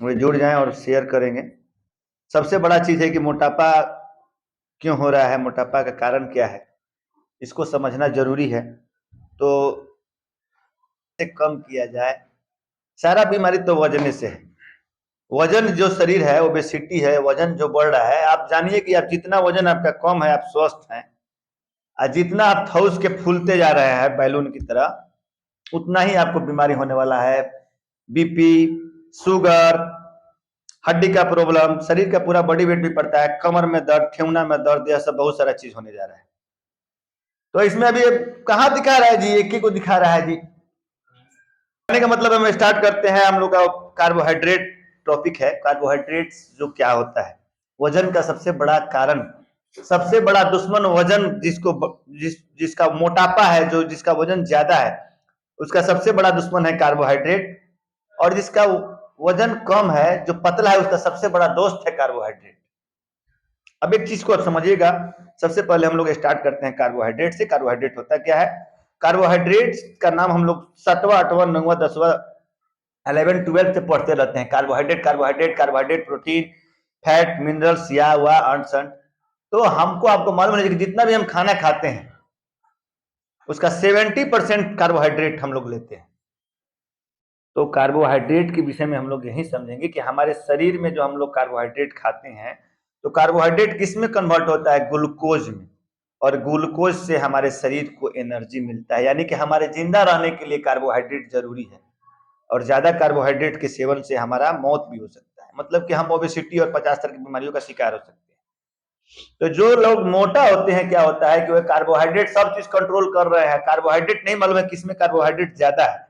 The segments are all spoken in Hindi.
वे जुड़ जाएं और शेयर करेंगे। सबसे बड़ा चीज है कि मोटापा क्यों हो रहा है, मोटापा का कारण क्या है, इसको समझना जरूरी है। तो कम किया जाए। सारा बीमारी तो वजन से है। वजन जो शरीर है, ओबेसिटी है, वजन जो बढ़ रहा है, आप जानिए कि आप जितना वजन आपका कम है आप स्वस्थ हैं, और जितना आप ठौस के फूलते जा रहे हैं बैलून की तरह, उतना ही आपको बीमारी होने वाला है। बीपी, शुगर, हड्डी का प्रॉब्लम, शरीर का पूरा बॉडी वेट भी पड़ता है, कमर में दर्द, ठेहुना में दर्द, यह सब बहुत सारा चीज होने जा रहा है। तो इसमें अभी कहाँ दिखा रहा है जी, एक ही को दिखा रहा है जी। कहने का मतलब हम स्टार्ट करते हैं। हम लोग का कार्बोहाइड्रेट टॉपिक है। कार्बोहाइड्रेट जो क्या होता है, वजन का सबसे बड़ा कारण, सबसे बड़ा दुश्मन वजन, जिसका मोटापा है, जो जिसका वजन ज्यादा है, उसका सबसे बड़ा दुश्मन है कार्बोहाइड्रेट। और जिसका वजन कम है, जो पतला है, उसका सबसे बड़ा दोस्त है कार्बोहाइड्रेट। अब एक चीज को आप समझिएगा। सबसे पहले हम लोग स्टार्ट करते हैं कार्बोहाइड्रेट से। कार्बोहाइड्रेट होता क्या है? कार्बोहाइड्रेट का नाम हम लोग 7वां 8वां 9वां 10वां 11 12 से पढ़ते रहते हैं। Carbohydrate carbohydrate carbohydrate, protein, fat, minerals, या हुआ अंश। तो हमको आपको मालूम है कि जितना भी हम खाना खाते हैं उसका 70% कार्बोहाइड्रेट हम लोग लेते हैं। तो कार्बोहाइड्रेट के विषय में हम लोग यही समझेंगे कि हमारे शरीर में जो हम लोग कार्बोहाइड्रेट खाते हैं, तो कार्बोहाइड्रेट किस में कन्वर्ट होता है? ग्लूकोज में। और ग्लूकोज से हमारे शरीर को एनर्जी मिलता है, यानी कि हमारे जिंदा रहने के लिए कार्बोहाइड्रेट जरूरी है। और ज्यादा कार्बोहाइड्रेट के सेवन से हमारा मौत भी हो सकता है, मतलब कि हम ओबेसिटी और 50 तरह की बीमारियों का शिकार हो सकते हैं। तो जो लोग मोटा होते हैं, क्या होता है कि वह कार्बोहाइड्रेट सब चीज कंट्रोल कर रहे हैं, कार्बोहाइड्रेट नहीं मालूम है किसमें कार्बोहाइड्रेट ज्यादा है।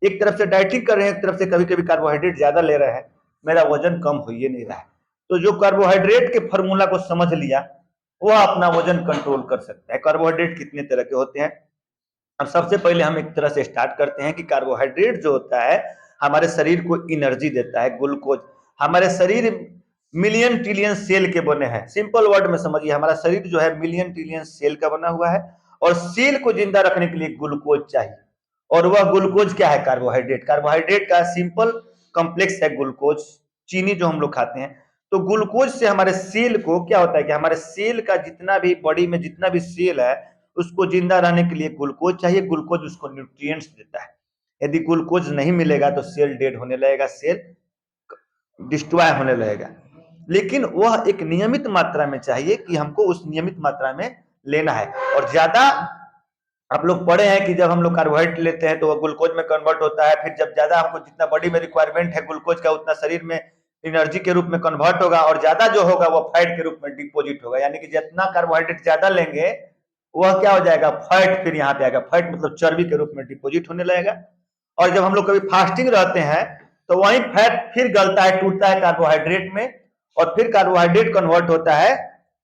एक तरफ से डाइटिंग कर रहे हैं, एक तरफ से कभी कभी कार्बोहाइड्रेट ज्यादा ले रहे हैं, मेरा वजन कम हो ही नहीं रहा है। तो जो कार्बोहाइड्रेट के फॉर्मूला को समझ लिया, वह अपना वजन कंट्रोल कर सकता है। कार्बोहाइड्रेट कितने तरह के होते हैं? अब सबसे पहले हम एक तरह से स्टार्ट करते हैं कि कार्बोहाइड्रेट जो होता है हमारे शरीर को एनर्जी देता है। ग्लूकोज, हमारे शरीर मिलियन ट्रिलियन सेल के बने हैं। सिंपल वर्ड में समझिए, हमारा शरीर जो है मिलियन ट्रिलियन सेल का बना हुआ है, और सेल को जिंदा रखने के लिए ग्लूकोज चाहिए। और वह ग्लूकोज क्या है? कार्बोहाइड्रेट। कार्बोहाइड्रेट का सिंपल कॉम्प्लेक्स है ग्लूकोज, चीनी जो हम लोग खाते हैं। तो ग्लूकोज से हमारे सेल को क्या होता है कि हमारे सेल का जितना भी बॉडी में जितना भी सेल है, उसको जिंदा रहने के लिए ग्लूकोज चाहिए। ग्लूकोज उसको न्यूट्रिएंट्स देता है। यदि ग्लूकोज नहीं मिलेगा तो सेल डेड होने लगेगा, सेल डिस्ट्रॉय होने लगेगा। लेकिन वह एक नियमित मात्रा में चाहिए, कि हमको उस नियमित मात्रा में लेना है। और ज्यादा आप लोग पढ़े हैं कि जब हम लोग कार्बोहाइड्रेट लेते हैं तो वह ग्लूकोज में कन्वर्ट होता है। फिर जब ज्यादा हमको जितना बॉडी में रिक्वायरमेंट है ग्लूकोज का, उतना शरीर में एनर्जी के रूप में कन्वर्ट होगा, और ज्यादा जो होगा वो फैट के रूप में डिपोजिट होगा। यानी कि जितना कार्बोहाइड्रेट ज्यादा लेंगे वह क्या हो जाएगा? फैट। फिर यहाँ पे आएगा फैट, मतलब चर्बी के रूप में डिपोजिट होने लगेगा। और जब हम लोग कभी फास्टिंग रहते हैं तो वही फैट फिर गलता है, टूटता है कार्बोहाइड्रेट में, और फिर कार्बोहाइड्रेट कन्वर्ट होता है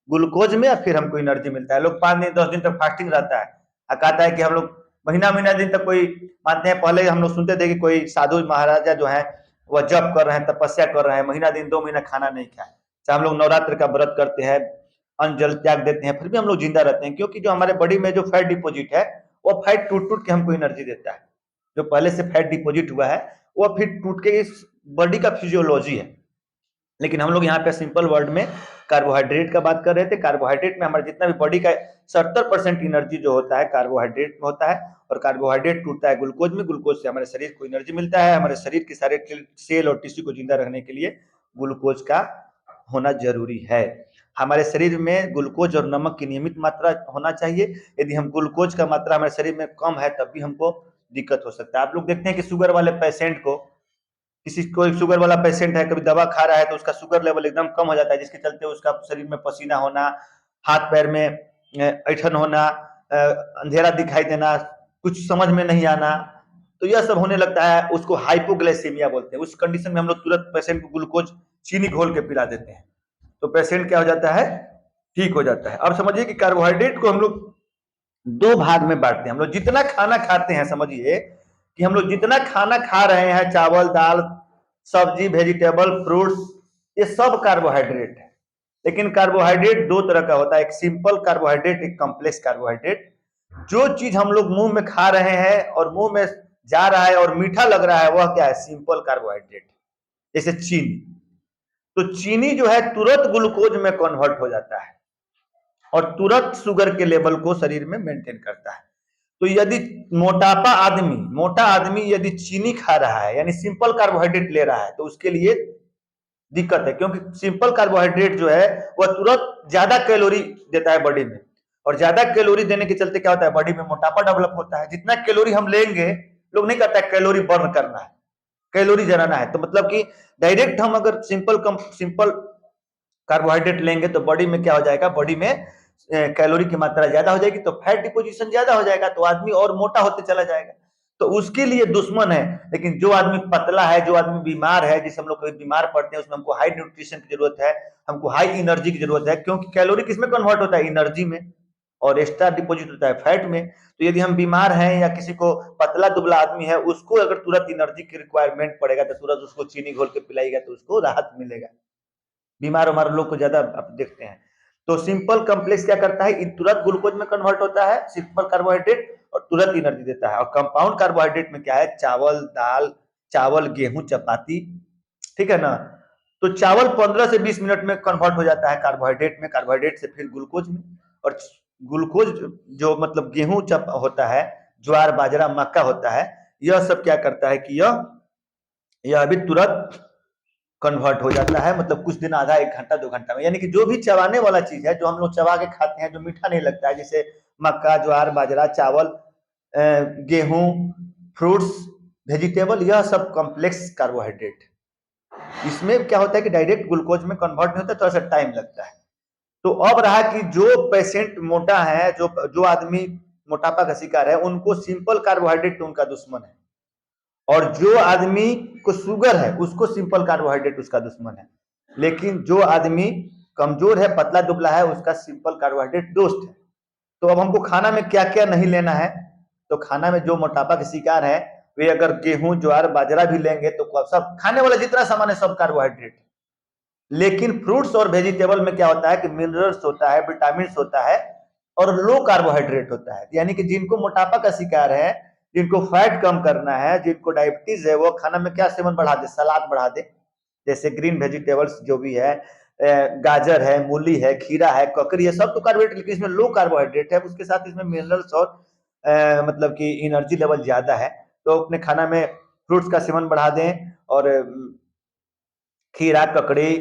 ग्लूकोज में, और फिर हमको एनर्जी मिलता है। लोग 5 दिन 10 दिन तक फास्टिंग रहता है, कहता है कि हम लोग महीना महीना दिन तक, कोई मानते हैं, पहले हम लोग सुनते थे कि कोई साधु महाराजा जो है वह जप कर रहे हैं, तपस्या कर रहे हैं, महीना दिन 2 महीना खाना नहीं खाए। चाहे हम लोग नवरात्र का व्रत करते हैं, अन्न जल त्याग देते हैं, फिर भी हम लोग जिंदा रहते हैं, क्योंकि जो हमारे बॉडी में जो फैट डिपोजिट है, वो फैट टूट टूट के हमको एनर्जी देता है। जो पहले से फैट डिपोजिट हुआ है वो फिर टूट के इस बॉडी का फिजियोलॉजी है। लेकिन हम लोग यहाँ पे सिंपल वर्ड में कार्बोहाइड्रेट का बात कर रहे थे। कार्बोहाइड्रेट में हमारे जितना भी बॉडी का 70% एनर्जी जो होता है कार्बोहाइड्रेट में होता है। और कार्बोहाइड्रेट टूटता है ग्लूकोज में, ग्लूकोज से हमारे शरीर को एनर्जी मिलता है। हमारे शरीर के सारे सेल और टिश्यू को जिंदा रखने के लिए ग्लूकोज का होना जरूरी है। हमारे शरीर में ग्लूकोज और नमक की नियमित मात्रा होना चाहिए। यदि हम ग्लूकोज का मात्रा हमारे शरीर में कम है तब भी हमको दिक्कत हो सकता है। आप लोग देखते हैं कि शुगर वाले पेशेंट को, किसी कोई शुगर वाला पेशेंट है, कभी दवा खा रहा है तो उसका शुगर लेवल एकदम कम हो जाता है, जिसके चलते उसका शरीर में पसीना होना, हाथ पैर में ऐठन होना, अंधेरा दिखाई देना, कुछ समझ में नहीं आना, तो यह सब होने लगता है। उसको हाइपोग्लाइसीमिया बोलते हैं। उस कंडीशन में हम लोग तुरंत पेशेंट को ग्लूकोज चीनी घोल के पिला देते हैं, तो पेशेंट क्या हो जाता है? ठीक हो जाता है। अब समझिए कि कार्बोहाइड्रेट को हम लोग 2 भाग में बांटते हैं। हम लोग जितना खाना खाते हैं, समझिए कि हम लोग जितना खाना खा रहे हैं, चावल, दाल, सब्जी, वेजिटेबल, फ्रूट्स, ये सब कार्बोहाइड्रेट है। लेकिन कार्बोहाइड्रेट 2 तरह का होता है, एक सिंपल कार्बोहाइड्रेट, एक कॉम्प्लेक्स कार्बोहाइड्रेट। जो चीज हम लोग मुंह में खा रहे हैं और मुंह में जा रहा है और मीठा लग रहा है, वह क्या है? Simple carbohydrate. जैसे चीनी। तो चीनी जो है तुरंत ग्लूकोज में कन्वर्ट हो जाता है और तुरंत शुगर के लेवल को शरीर में मेंटेन करता है। तो यदि मोटा आदमी यदि चीनी खा रहा है यानी सिंपल कार्बोहाइड्रेट ले रहा है तो उसके लिए दिक्कत है, क्योंकि सिंपल कार्बोहाइड्रेट जो है वह तुरंत ज्यादा कैलोरी देता है बॉडी में, और ज्यादा कैलोरी देने के चलते क्या होता है, बॉडी में मोटापा डेवलप होता है। जितना कैलोरी हम लेंगे, लोग नहीं कहता है कैलोरी बर्न करना है, कैलोरी जलाना है, तो मतलब कि डायरेक्ट हम अगर सिंपल कार्बोहाइड्रेट लेंगे तो बॉडी में क्या हो जाएगा, बॉडी में कैलोरी की मात्रा ज्यादा हो जाएगी, तो फैट डिपोजिशन ज्यादा हो जाएगा, तो आदमी और मोटा होते चला जाएगा। तो उसके लिए दुश्मन है। लेकिन जो आदमी पतला है, जो आदमी बीमार है, जिसे हम लोग कभी बीमार पड़ते हैं, उसमें हमको हाई न्यूट्रिशन की जरूरत है, हमको हाई एनर्जी की जरूरत है, क्योंकि कैलोरी किसमें कन्वर्ट होता है, एनर्जी में, और एक्स्ट्रा डिपोजिट होता है फैट में। तो यदि हम बीमार हैं या किसी को पतला दुबला आदमी है, उसको अगर तुरंत एनर्जी की रिक्वायरमेंट पड़ेगा तो तुरंत उसको चीनी घोल के पिलाइएगा तो उसको राहत मिलेगा। बीमार हमारे लोग को ज्यादा आप देखते हैं। तो सिंपल कॉम्प्लेक्स क्या करता है, तुरंत ग्लूकोज में कन्वर्ट होता है सिंपल कार्बोहाइड्रेट, और तुरंत एनर्जी देता है। और कंपाउंड कार्बोहाइड्रेट में क्या है, चावल, दाल, चावल, गेहूं, चपाती, ठीक है ना। तो चावल 15 से 20 मिनट में कन्वर्ट हो जाता है कार्बोहाइड्रेट में, कार्बोहाइड्रेट से फिर ग्लूकोज में। और ग्लूकोज जो मतलब गेहूं होता है, ज्वार, बाजरा, मक्का होता है, यह सब क्या करता है कि यह अभी तुरंत कन्वर्ट हो जाता है, मतलब कुछ दिन, आधा 1 घंटा 2 घंटा में। यानी कि जो भी चबाने वाला चीज है, जो हम लोग चबा के खाते हैं, जो मीठा नहीं लगता है, जैसे मक्का, ज्वार, बाजरा, चावल, गेहूं, फ्रूट्स, वेजिटेबल, यह सब कॉम्प्लेक्स कार्बोहाइड्रेट। इसमें क्या होता है कि डायरेक्ट ग्लूकोज में कन्वर्ट नहीं होता, थोड़ा सा टाइम लगता है। तो अब रहा कि जो पेशेंट मोटा है, जो आदमी मोटापा का शिकार है, उनको सिंपल कार्बोहाइड्रेट उनका दुश्मन है, और जो आदमी को शुगर है उसको सिंपल कार्बोहाइड्रेट उसका दुश्मन है। लेकिन जो आदमी कमजोर है, पतला दुबला है, उसका सिंपल कार्बोहाइड्रेट दोस्त है। तो अब हमको खाना में क्या क्या नहीं लेना है, तो खाना में जो मोटापा के शिकार है, वे अगर गेहूं, ज्वार, बाजरा भी लेंगे तो सब खाने वाला जितना सामान है सब कार्बोहाइड्रेट। लेकिन फ्रूट्स और वेजिटेबल में क्या होता है कि मिनरल्स होता है, विटामिन होता है, और लो कार्बोहाइड्रेट होता है। यानी कि जिनको मोटापा का शिकार है, जिनको फैट कम करना है, जिनको डायबिटीज है, वो खाना में क्या सेवन बढ़ा दे, सलाद बढ़ा दे। जैसे ग्रीन वेजिटेबल्स जो भी है, गाजर है, मूली है, खीरा है, ककड़ी है, सब तो कार्बोहाइड्रेट, लेकिन इसमें लो कार्बोहाइड्रेट है, उसके साथ इसमें मिनरल्स और मतलब कि एनर्जी लेवल ज्यादा है। तो अपने खाना में फ्रूट्स का सेवन बढ़ा दें, और खीरा, ककड़ी,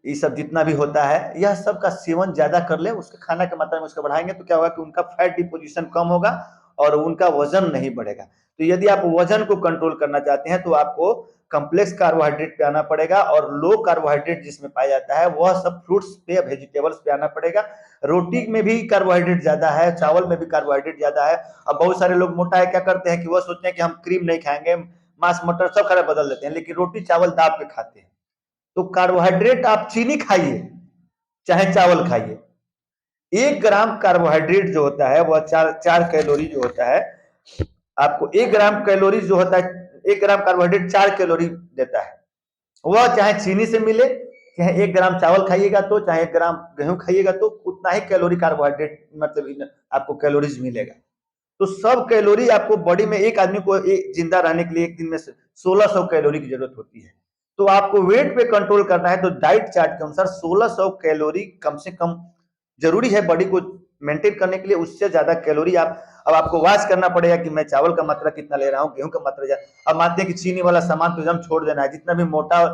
ये सब जितना भी होता है, यह सब का सेवन ज्यादा कर ले, उसके खाना की मात्रा में उसको बढ़ाएंगे तो क्या होगा कि उनका फैट डिपोजिशन कम होगा और उनका वजन नहीं बढ़ेगा। तो यदि आप वजन को कंट्रोल करना चाहते हैं तो आपको कम्प्लेक्स कार्बोहाइड्रेट पे आना पड़ेगा, और लो कार्बोहाइड्रेट जिसमें पाया जाता है वह सब फ्रूट्स पे, वेजिटेबल्स पे आना पड़ेगा। रोटी में भी कार्बोहाइड्रेट ज्यादा है, चावल में भी कार्बोहाइड्रेट ज्यादा है। अब बहुत सारे लोग मोटा है, क्या करते हैं कि वह सोचते हैं कि हम क्रीम नहीं खाएंगे, मांस, मटर सब खाना बदल देते हैं, लेकिन रोटी चावल दाब के खाते हैं। तो कार्बोहाइड्रेट आप चीनी खाइए चाहे चावल खाइए, 1 ग्राम कार्बोहाइड्रेट जो होता है वह 4 कैलोरी जो होता है, आपको 1 ग्राम कैलोरी जो होता है, 1 ग्राम कार्बोहाइड्रेट 4 कैलोरी देता है। वह चाहे चीनी से मिले, चाहे 1 ग्राम चावल खाइएगा तो, चाहे 1 ग्राम गेहूं खाइएगा तो, उतना ही कैलोरी कार्बोहाइड्रेट मतलब आपको कैलोरीज मिलेगा। तो सब कैलोरी आपको बॉडी में, एक आदमी को एक जिंदा रहने के लिए एक दिन में 1600 कैलोरी की जरूरत होती है। तो आपको वेट पे कंट्रोल करना है तो डाइट चार्ट के अनुसार 1600 कैलोरी कम से कम जरूरी है बॉडी को मेंटेन करने के लिए। उससे ज्यादा कैलोरी आप, अब आपको वाच करना पड़ेगा कि मैं चावल का मात्रा कितना ले रहा हूँ, गेहूं का मात्रा। अब मानते हैं कि चीनी वाला सामान तो एकदम छोड़ देना है, जितना भी मोटा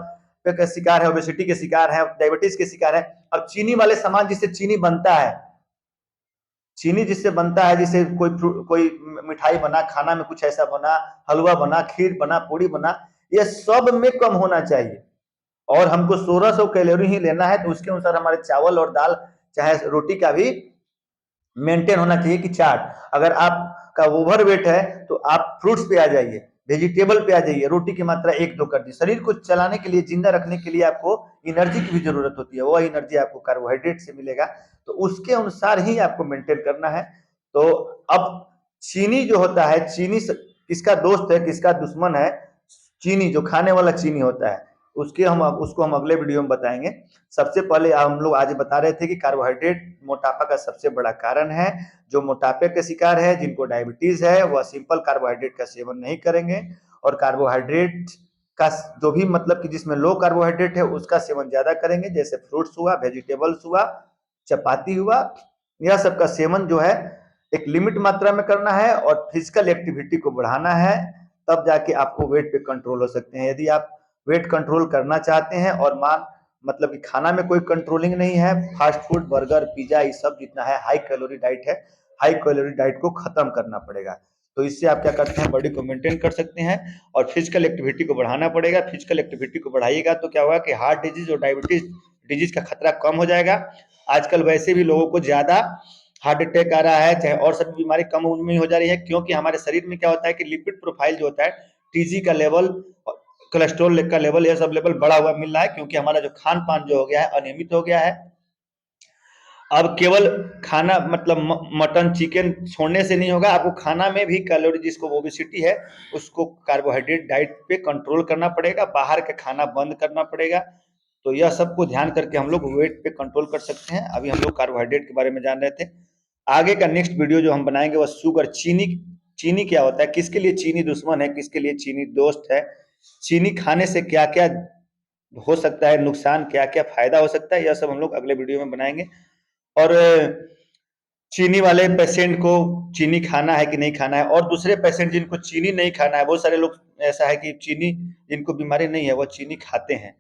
के शिकार है, ओबेसिटी के शिकार है, डायबिटीज के शिकार है। अब चीनी वाले सामान जिससे चीनी बनता है, चीनी जिससे बनता है, जिसे कोई मिठाई बना, खाना में कुछ ऐसा बना, हलवा बना, खीर बना, पूड़ी बना, ये सब में कम होना चाहिए। और हमको 1600 कैलोरी ही लेना है, तो उसके अनुसार हमारे चावल और दाल चाहे रोटी का भी मेंटेन होना चाहिए कि चार्ट। अगर आपका ओवर वेट है तो आप फ्रूट्स पे आ जाइए, वेजिटेबल पे आ जाइए, रोटी की मात्रा 1-2 कर दी। शरीर को चलाने के लिए, जिंदा रखने के लिए आपको एनर्जी की भी जरूरत होती है, वह एनर्जी आपको कार्बोहाइड्रेट से मिलेगा, तो उसके अनुसार ही आपको मेंटेन करना है। तो अब चीनी जो होता है, चीनी किसका दोस्त है किसका दुश्मन है, चीनी जो खाने वाला चीनी होता है, उसको हम अगले वीडियो में बताएंगे। सबसे पहले हम लोग आज बता रहे थे कि कार्बोहाइड्रेट मोटापा का सबसे बड़ा कारण है। जो मोटापे के शिकार है, जिनको डायबिटीज है, वह सिंपल कार्बोहाइड्रेट का सेवन नहीं करेंगे, और कार्बोहाइड्रेट का जो भी मतलब कि जिसमें लो कार्बोहाइड्रेट है उसका सेवन ज्यादा करेंगे, जैसे फ्रूट्स हुआ, वेजिटेबल्स हुआ, चपाती हुआ, यह सब का सेवन जो है एक लिमिट मात्रा में करना है और फिजिकल एक्टिविटी को बढ़ाना है, तब जाके आपको वेट पे कंट्रोल हो सकते हैं। यदि आप वेट कंट्रोल करना चाहते हैं और मतलब कि खाना में कोई कंट्रोलिंग नहीं है, फास्ट फूड, बर्गर, पिज्जा, ये सब जितना है हाई कैलोरी डाइट है, हाई कैलोरी डाइट को खत्म करना पड़ेगा। तो इससे आप क्या करते हैं, बॉडी को मेंटेन कर सकते हैं और फिजिकल एक्टिविटी को बढ़ाना पड़ेगा। फिजिकल एक्टिविटी को बढ़ाइएगा तो क्या होगा कि हार्ट डिजीज और डायबिटीज डिजीज का खतरा कम हो जाएगा। आजकल वैसे भी लोगों को ज्यादा हार्ट अटैक आ रहा है, चाहे और सभी बीमारी कम उम्र में हो जा रही है, क्योंकि हमारे शरीर में क्या होता है कि लिपिड प्रोफाइल जो होता है, टीजी का लेवल, कोलेस्ट्रॉल का लेवल, यह सब लेवल बढ़ा हुआ मिल रहा है, क्योंकि हमारा जो खान पान जो हो गया है अनियमित हो गया है। अब केवल खाना मतलब मटन चिकन छोड़ने से नहीं होगा, आपको खाना में भी कैलोरी, जिसको ओबेसिटी है उसको कार्बोहाइड्रेट डाइट पे कंट्रोल करना पड़ेगा, बाहर का खाना बंद करना पड़ेगा। तो यह सबको ध्यान करके हम लोग वेट पे कंट्रोल कर सकते हैं। अभी हम लोग कार्बोहाइड्रेट के बारे में जान रहे थे। आगे का नेक्स्ट वीडियो जो हम बनाएंगे वह शुगर, चीनी। चीनी क्या होता है, किसके लिए चीनी दुश्मन है, किसके लिए चीनी दोस्त है, चीनी खाने से क्या क्या हो सकता है नुकसान, क्या क्या फायदा हो सकता है, यह सब हम लोग अगले वीडियो में बनाएंगे। और चीनी वाले पेशेंट को चीनी खाना है कि नहीं खाना है, और दूसरे पेशेंट जिनको चीनी नहीं खाना है, बहुत सारे लोग ऐसा है कि चीनी जिनको बीमारी नहीं है वो चीनी खाते हैं,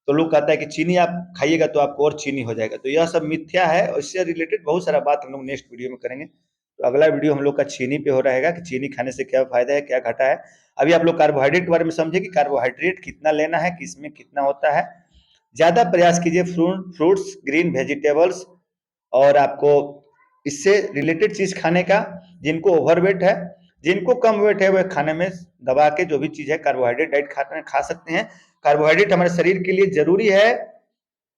तो लोग कहता है कि चीनी आप खाइएगा तो आपको और चीनी हो जाएगा, तो यह सब मिथ्या है। और इससे रिलेटेड बहुत सारा बात हम लोग नेक्स्ट वीडियो में करेंगे। तो अगला वीडियो हम लोग का चीनी पे हो रहेगा कि चीनी खाने से क्या फायदा है, क्या घाटा है। अभी आप लोग कार्बोहाइड्रेट के बारे में समझे कि कार्बोहाइड्रेट कितना लेना है, किसमें कितना होता है। ज्यादा प्रयास कीजिए फ्रूट्स, ग्रीन वेजिटेबल्स और आपको इससे रिलेटेड चीज खाने का। जिनको ओवरवेट है, जिनको कम वेट है, वह खाने में दबा के जो भी चीज है कार्बोहाइड्रेट डाइट खा सकते हैं। कार्बोहाइड्रेट हमारे शरीर के लिए जरूरी है,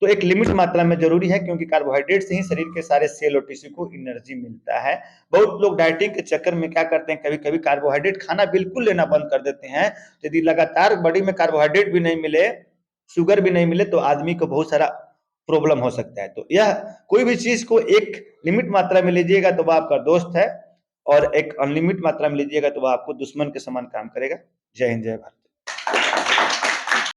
तो एक लिमिट मात्रा में जरूरी है, क्योंकि कार्बोहाइड्रेट से ही शरीर के सारे सेल और टिश्यू को एनर्जी मिलता है। बहुत लोग डाइटिंग के चक्कर में क्या करते हैं, कभी कभी कार्बोहाइड्रेट खाना बिल्कुल लेना बंद कर देते हैं। यदि लगातार बॉडी में कार्बोहाइड्रेट भी नहीं मिले, शुगर भी नहीं मिले, तो आदमी को बहुत सारा प्रॉब्लम हो सकता है। तो यह कोई भी चीज को एक लिमिट मात्रा में लीजिएगा तो वह आपका दोस्त है, और एक अनलिमिट मात्रा में लीजिएगा तो वह आपको दुश्मन के समान काम करेगा। जय हिंद, जय भारत।